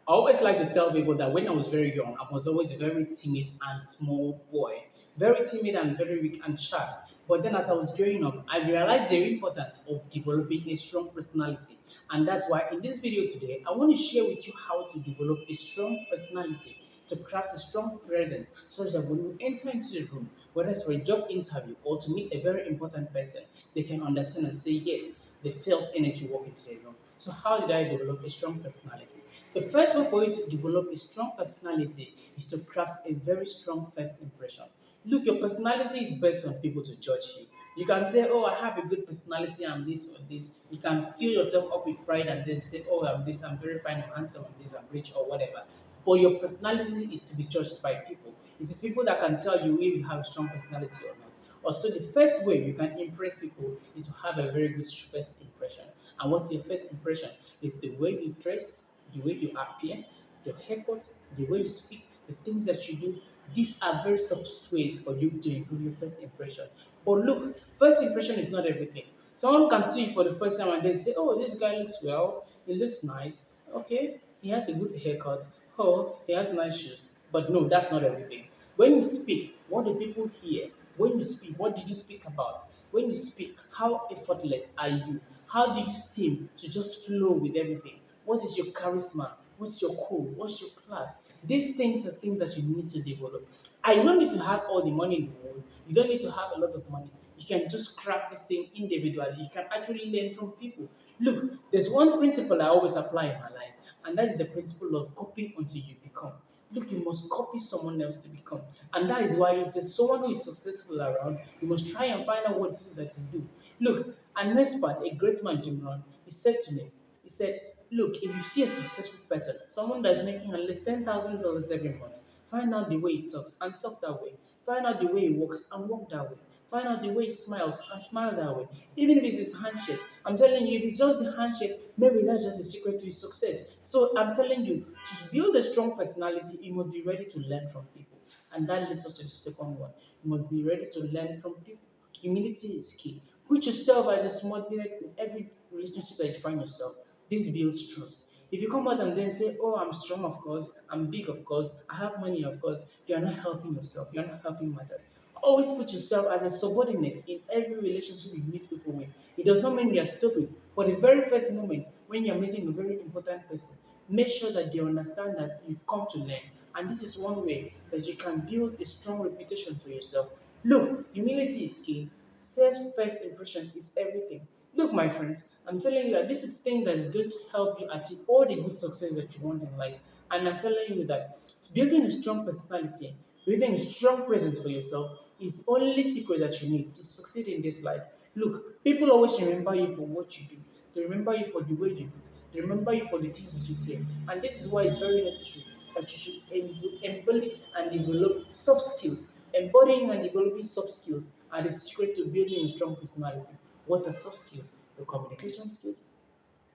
I always like to tell people that when I was very young, I was always a very timid and small boy, very timid and very weak and shy. But then, as I was growing up, I realized the importance of developing a strong personality. And that's why in this video today, I want to share with you how to develop a strong personality to craft a strong presence such that when you enter into the room, whether it's for a job interview or to meet a very important person, they can understand and say, yes, they felt energy walking into the room. So, how did I develop a strong personality? The first way for you to develop a strong personality is to craft a very strong first impression. Look, your personality is based on people to judge you. You can say, oh, I have a good personality, I'm this or this. You can fill yourself up with pride and then say, oh, I'm this, I'm very fine, I'm handsome, I'm this, I'm rich, or whatever. But your personality is to be judged by people. It is people that can tell you if you have a strong personality or not. Also, the first way you can impress people is to have a very good first impression. And what's your first impression? It's the way you dress, the way you appear, your haircut, the way you speak, the things that you do. These are very subtle ways for you to improve your first impression. But look, first impression is not everything. Someone can see you for the first time and then say, oh, this guy looks well, he looks nice, okay, he has a good haircut, oh, he has nice shoes. But no, that's not everything. When you speak, what do people hear? When you speak, what do you speak about? When you speak, how effortless are you? How do you seem to just flow with everything? What is your charisma? What's your cool? What's your class? These things are things that you need to develop. I don't need to have all the money in the world. You don't need to have a lot of money. You can just craft this thing individually. You can actually learn from people. Look, there's one principle I always apply in my life, and that is the principle of copy until you become. Look, you must copy someone else to become. And that is why if there's someone who is successful around, you must try and find out what it is that you do. Look, an expert, a great man, Jim Rohn, he said to me, he said, look, if you see a successful person, someone that's making at least $10,000 every month, find out the way he talks and talk that way. Find out the way he walks and walk that way. Find out the way he smiles and smile that way. Even if it's his handshake, I'm telling you, if it's just the handshake, maybe that's just the secret to his success. So I'm telling you, to build a strong personality, you must be ready to learn from people. And that leads us to the second one. You must be ready to learn from people. Humility is key. Put yourself as a small unit in every relationship that you find yourself. This builds trust. If you come out and then say, oh, I'm strong, of course, I'm big, of course, I have money, of course, you are not helping yourself, you are not helping matters. Always put yourself as a subordinate in every relationship you meet people with. It does not mean you are stupid. For the very first moment when you are meeting a very important person, make sure that they understand that you've come to learn. And this is one way that you can build a strong reputation for yourself. Look, humility is key. Self first impression is everything. Look, my friends, I'm telling you that this is thing that is going to help you achieve all the good success that you want in life. And I'm telling you that building a strong personality, building a strong presence for yourself is the only secret that you need to succeed in this life. Look, people always remember you for what you do. They remember you for the way you do. They remember you for the things that you say. And this is why it's very necessary that you should embody and develop soft skills. Embodying and developing soft skills are the secret to building a strong personality. What are soft skills? Your communication skills,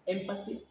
empathy,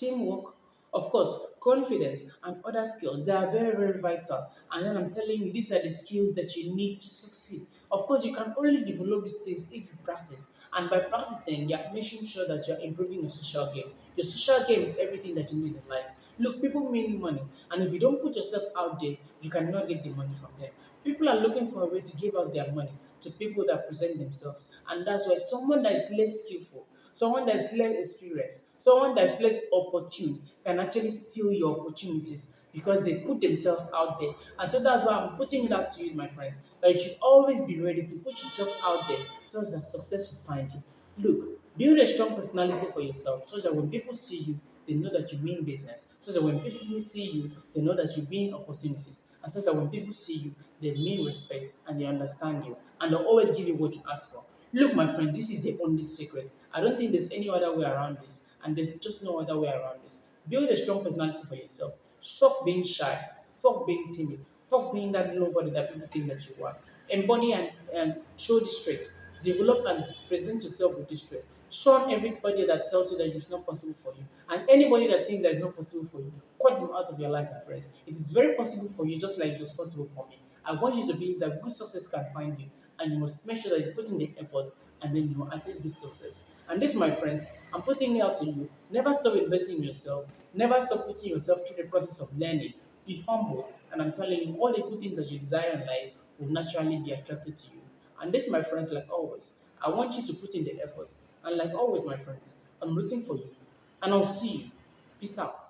teamwork, of course, confidence, and other skills. They are very, very vital. And then I'm telling you, these are the skills that you need to succeed. Of course, you can only develop these things if you practice. And by practicing, you're making sure that you're improving your social game. Your social game is everything that you need in life. Look, people mean money, and if you don't put yourself out there, you cannot get the money from them. People are looking for a way to give out their money to people that present themselves, and that's why someone that is less skillful, someone that is less experienced, someone that is less opportune can actually steal your opportunities because they put themselves out there. And so that's why I'm putting it out to you, my friends, that you should always be ready to put yourself out there so that success will find you. Look, build a strong personality for yourself so that when people see you, they know that you mean business. So that when people see you, they know that you mean opportunities. And so that when people see you, they mean respect and they understand you. And they'll always give you what you ask for. Look, my friend, this is the only secret. I don't think there's any other way around this. And there's just no other way around this. Build a strong personality for yourself. Stop being shy. Stop being timid. Stop being that nobody that people think that you are. Embody and show this trait. Develop and present yourself with this trait. Shun everybody that tells you that it's not possible for you. And anybody that thinks that it's not possible for you, cut them out of your life, my friends. It is very possible for you, just like it was possible for me. I want you to believe that good success can find you, and you must make sure that you put in the effort, and then you will achieve good success. And this, my friends, I'm putting it out to you. Never stop investing in yourself. Never stop putting yourself through the process of learning. Be humble. And I'm telling you, all the good things that you desire in life will naturally be attracted to you. And this, my friends, like always, I want you to put in the effort. And like always, my friends, I'm rooting for you. And I'll see you. Peace out.